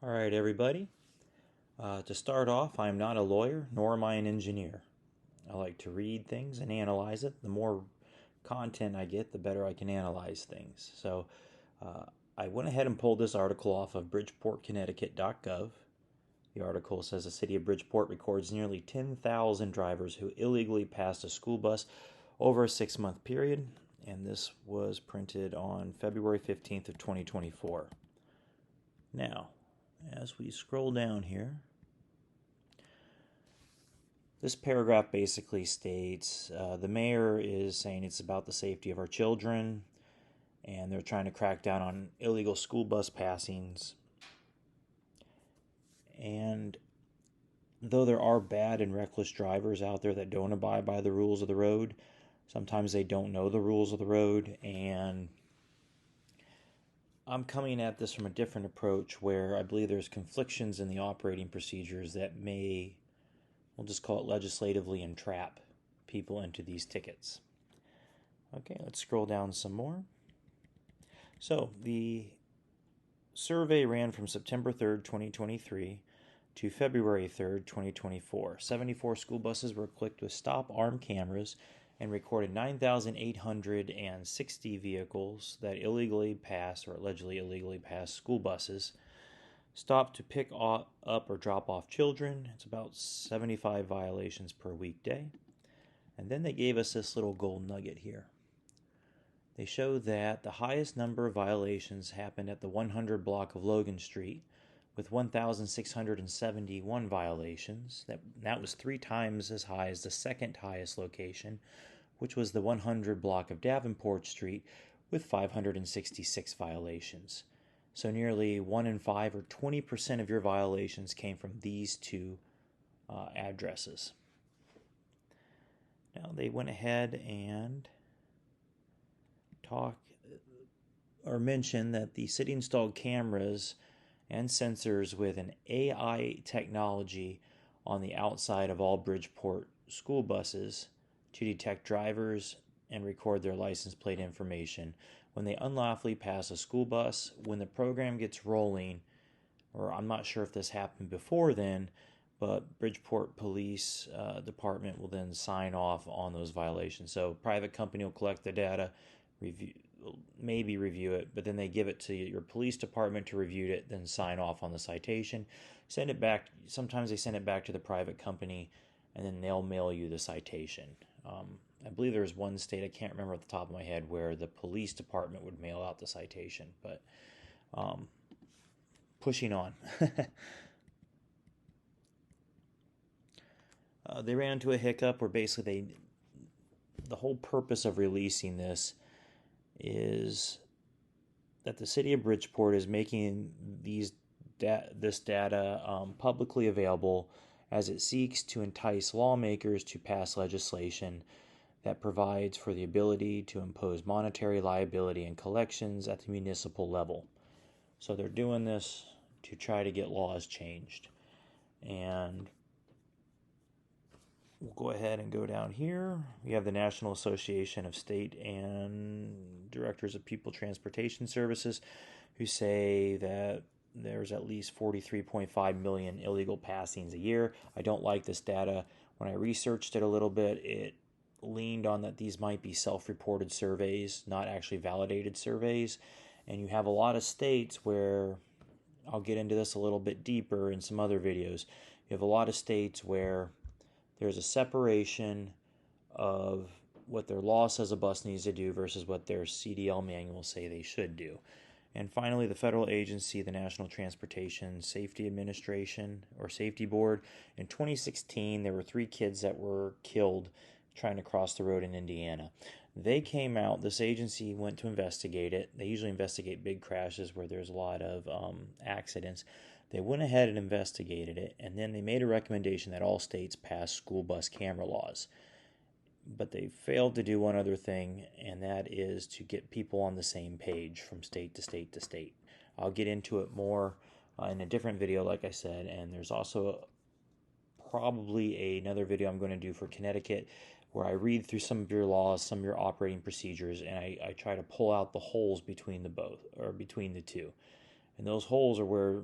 All right, everybody. To start off, I'm not a lawyer, nor am I an engineer. I like to read things and analyze it. The more content I get, the better I can analyze things. So uh, I went ahead and pulled this article off of bridgeportconnecticut.gov. The article says the city of Bridgeport records nearly 10,000 drivers who illegally passed a school bus over a 6-month period, and this was printed on February 15th of 2024. Now, as we scroll down here, this paragraph basically states the mayor is saying it's about the safety of our children, and they're trying to crack down on illegal school bus passings. And though there are bad and reckless drivers out there that don't abide by the rules of the road, sometimes they don't know the rules of the road, and I'm coming at this from a different approach where I believe there's conflictions in the operating procedures that may, we'll just call it legislatively, entrap people into these tickets. Okay, let's scroll down some more. So the survey ran from September 3rd, 2023 to February 3rd, 2024. 74 school buses were equipped with stop arm cameras and recorded 9,860 vehicles that illegally passed or allegedly illegally passed school buses. Stopped to pick up or drop off children. It's about 75 violations per weekday. And then they gave us this little gold nugget here. They show that the highest number of violations happened at the 100 block of Logan Street with 1,671 violations. That was 3 times as high as the second highest location, which was the 100 block of Davenport Street with 566 violations. So nearly 1 in 5 or 20% of your violations came from these two addresses. Now they went ahead and mention that the city installed cameras and sensors with an AI technology on the outside of all Bridgeport school buses to detect drivers and record their license plate information when they unlawfully pass a school bus. When the program gets rolling, or I'm not sure if this happened before then, but Bridgeport Police Department will then sign off on those violations. So private company will collect the data, maybe review it, but then they give it to your police department to review it, then sign off on the citation, send it back. Sometimes they send it back to the private company, and then they'll mail you the citation. I believe there was one state, I can't remember at the top of my head, where the police department would mail out the citation, but pushing on. They ran into a hiccup where basically the whole purpose of releasing this is that the city of Bridgeport is making this data publicly available as it seeks to entice lawmakers to pass legislation that provides for the ability to impose monetary liability and collections at the municipal level. So they're doing this to try to get laws changed. And we'll go ahead and go down here. We have the National Association of State and Directors of People Transportation Services, who say that there's at least 43.5 million illegal passings a year. I don't like this data. When I researched it a little bit, it leaned on that these might be self-reported surveys, not actually validated surveys. And you have a lot of states where, I'll get into this a little bit deeper in some other videos, you have a lot of states where there's a separation of what their law says a bus needs to do versus what their CDL manuals say they should do. And finally, the federal agency, the National Transportation Safety Administration, or Safety Board, in 2016, there were 3 kids that were killed trying to cross the road in Indiana. They came out, this agency went to investigate it. They usually investigate big crashes where there's a lot of accidents. They went ahead and investigated it, and then they made a recommendation that all states pass school bus camera laws. But they failed to do one other thing, and that is to get people on the same page from state to state to state. I'll get into it more in a different video, like I said, and there's also probably another video I'm going to do for Connecticut where I read through some of your laws, some of your operating procedures, and I try to pull out the holes between the two. And those holes are where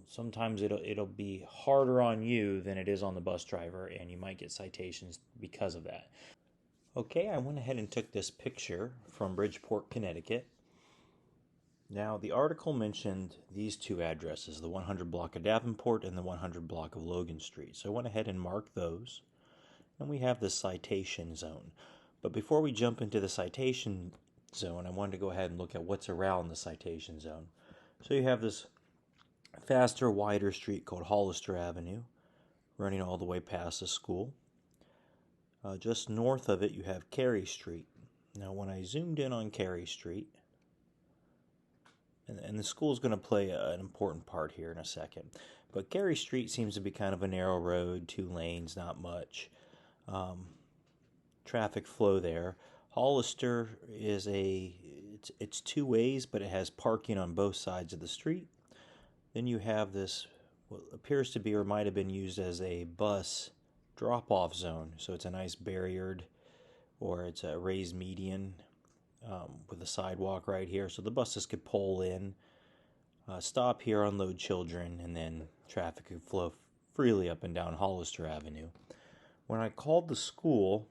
sometimes it'll be harder on you than it is on the bus driver, and you might get citations because of that. Okay, I went ahead and took this picture from Bridgeport, Connecticut. Now, the article mentioned these two addresses, the 100 block of Davenport and the 100 block of Logan Street. So I went ahead and marked those, and we have the citation zone. But before we jump into the citation zone, I wanted to go ahead and look at what's around the citation zone. So you have this faster, wider street called Hollister Avenue, running all the way past the school. Just north of it, you have Carey Street. Now, when I zoomed in on Carey Street, and the school is going to play an important part here in a second, but Carey Street seems to be kind of a narrow road, 2 lanes, not much traffic flow there. Hollister is it's 2 ways, but it has parking on both sides of the street. Then you have this, what appears to be or might have been used as a bus drop-off zone. So it's a nice barriered, or it's a raised median with a sidewalk right here. So the buses could pull in, stop here, unload children, and then traffic could flow freely up and down Hollister Avenue. When I called the school,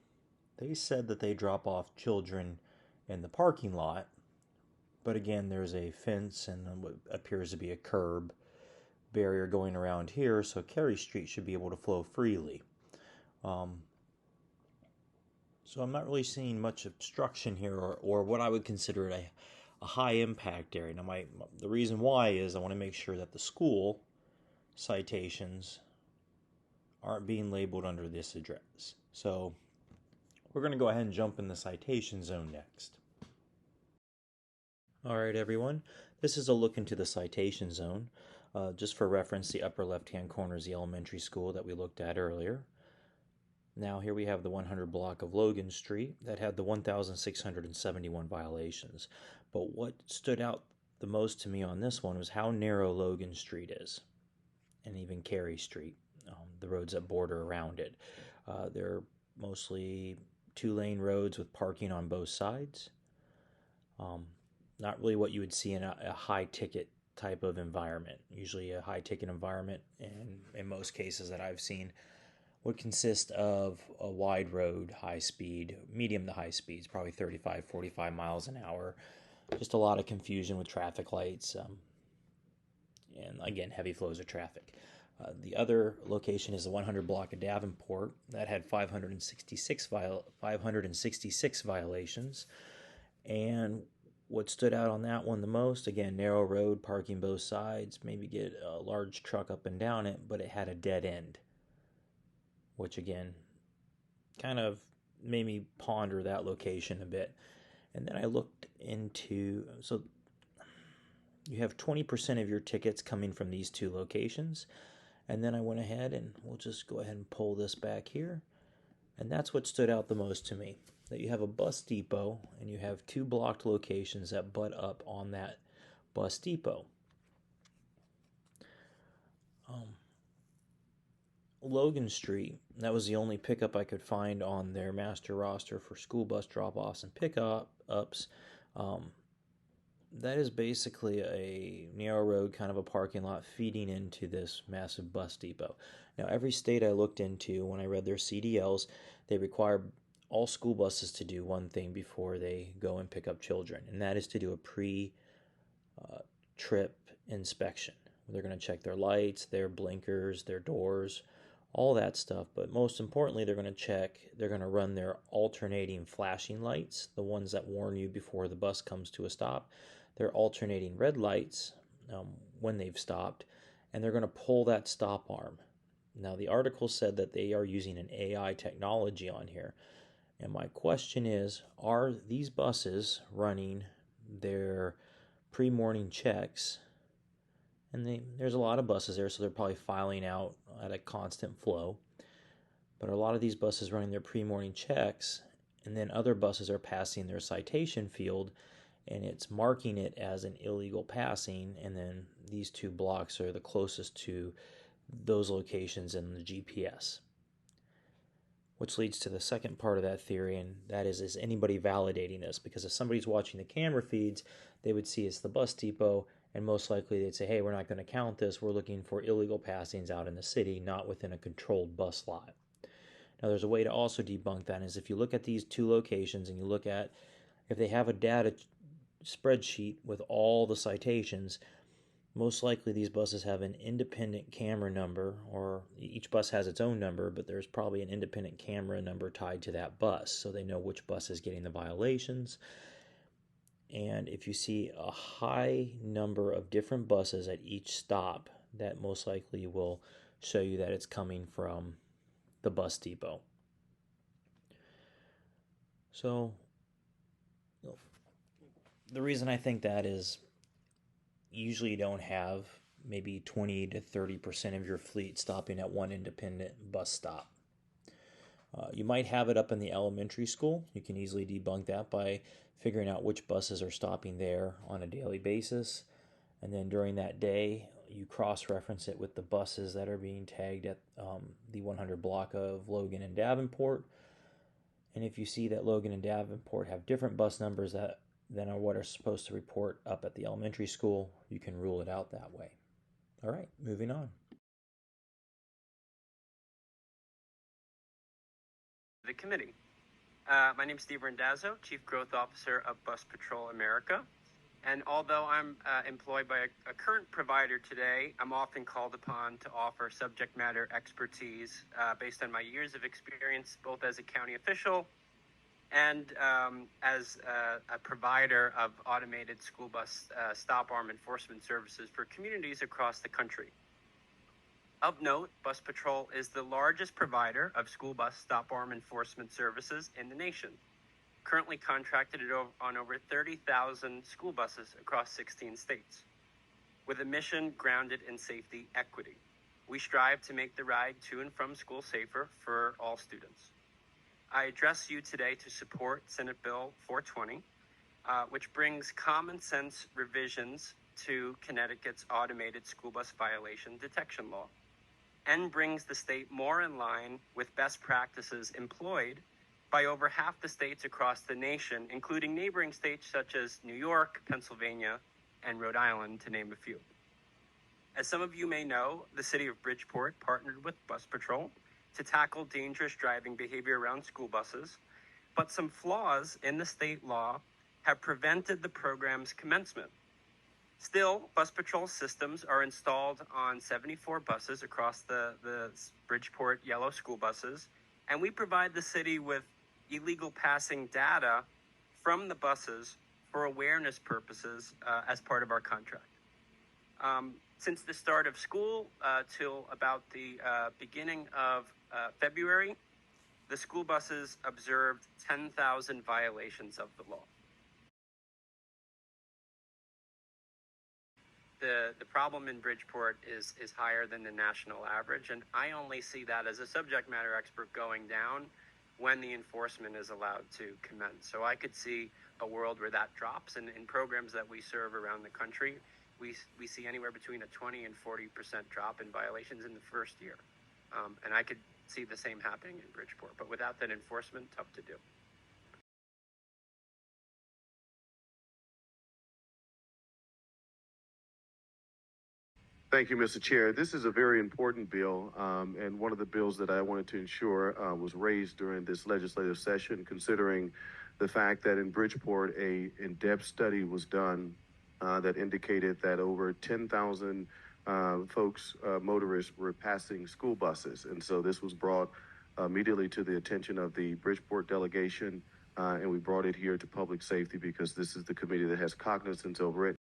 they said that they drop off children in the parking lot. But again, there's a fence and what appears to be a curb barrier going around here, so Carey Street should be able to flow freely. So I'm not really seeing much obstruction here, or what I would consider a high impact area. Now, the reason why is I want to make sure that the school citations aren't being labeled under this address. So we're going to go ahead and jump in the citation zone next. All right, everyone. This is a look into the citation zone. Just for reference, the upper left-hand corner is the elementary school that we looked at earlier. Now here we have the 100 block of Logan Street that had the 1,671 violations. But what stood out the most to me on this one was how narrow Logan Street is, and even Carey Street, the roads that border around it. They're mostly 2-lane roads with parking on both sides. Not really what you would see in a high-ticket type of environment. Usually a high-ticket environment, and in most cases that I've seen, would consist of a wide road, high speed, medium to high speeds, probably 35, 45 miles an hour. Just a lot of confusion with traffic lights, and again, heavy flows of traffic. The other location is the 100 block of Davenport that had 566 violations. And what stood out on that one the most, again, narrow road, parking both sides, maybe get a large truck up and down it, but it had a dead end, which again kind of made me ponder that location a bit. And then I looked into, so you have 20% of your tickets coming from these 2 locations. And then I went ahead and we'll just go ahead and pull this back here. And that's what stood out the most to me, that you have a bus depot and you have 2 blocked locations that butt up on that bus depot. Logan Street, that was the only pickup I could find on their master roster for school bus drop-offs and pickups. That is basically a narrow road, kind of a parking lot feeding into this massive bus depot. Now, every state I looked into, when I read their CDLs, they require all school buses to do one thing before they go and pick up children, and that is to do a pre-trip inspection. They're going to check their lights, their blinkers, their doors, all that stuff. But most importantly, they're going to run their alternating flashing lights, the ones that warn you before the bus comes to a stop. They're alternating red lights when they've stopped, and they're going to pull that stop arm. Now, the article said that they are using an AI technology on here. And my question is, are these buses running their pre-morning checks? And there's a lot of buses there, so they're probably filing out at a constant flow. But a lot of these buses running their pre-morning checks, and then other buses are passing their citation field, and it's marking it as an illegal passing, and then these 2 blocks are the closest to those locations in the GPS. Which leads to the second part of that theory, and that is anybody validating this? Because if somebody's watching the camera feeds, they would see it's the bus depot, And most likely they'd say, hey, we're not going to count this. We're looking for illegal passings out in the city, not within a controlled bus lot. Now, there's a way to also debunk that is if you look at these two locations and you look at if they have a data spreadsheet with all the citations, most likely these buses have an independent camera number, or each bus has its own number, but there's probably an independent camera number tied to that bus, so they know which bus is getting the violations. And if you see a high number of different buses at each stop, that most likely will show you that it's coming from the bus depot. So the reason I think that is usually you don't have maybe 20 to 30% of your fleet stopping at one independent bus stop. You might have it up in the elementary school. You can easily debunk that by figuring out which buses are stopping there on a daily basis. And then during that day, you cross-reference it with the buses that are being tagged at the 100 block of Logan and Davenport. And if you see that Logan and Davenport have different bus numbers than are what are supposed to report up at the elementary school, you can rule it out that way. All right, moving on. The committee. My name is Steve Randazzo, Chief Growth Officer of Bus Patrol America. And although I'm employed by a current provider today, I'm often called upon to offer subject matter expertise based on my years of experience, both as a county official and as a provider of automated school bus stop arm enforcement services for communities across the country. Of note, Bus Patrol is the largest provider of school bus stop arm enforcement services in the nation, currently contracted on over 30,000 school buses across 16 states. With a mission grounded in safety equity, we strive to make the ride to and from school safer for all students. I address you today to support Senate Bill 420, which brings common sense revisions to Connecticut's automated school bus violation detection law, and brings the state more in line with best practices employed by over half the states across the nation, including neighboring states such as New York, Pennsylvania, and Rhode Island, to name a few. As some of you may know, the city of Bridgeport partnered with Bus Patrol to tackle dangerous driving behavior around school buses, but some flaws in the state law have prevented the program's commencement. Still, Bus Patrol systems are installed on 74 buses across the Bridgeport yellow school buses, and we provide the city with illegal passing data from the buses for awareness purposes as part of our contract. Since the start of school till about the beginning of February, the school buses observed 10,000 violations of the law. The problem in Bridgeport is higher than the national average, and I only see that as a subject matter expert going down when the enforcement is allowed to commence. So I could see a world where that drops, and in programs that we serve around the country, we see anywhere between a 20 and 40% drop in violations in the first year. And I could see the same happening in Bridgeport, but without that enforcement, tough to do. Thank you, Mr. Chair. This is a very important bill, and one of the bills that I wanted to ensure was raised during this legislative session, considering the fact that in Bridgeport, a in-depth study was done that indicated that over 10,000 motorists were passing school buses. And so this was brought immediately to the attention of the Bridgeport delegation, and we brought it here to public safety because this is the committee that has cognizance over it.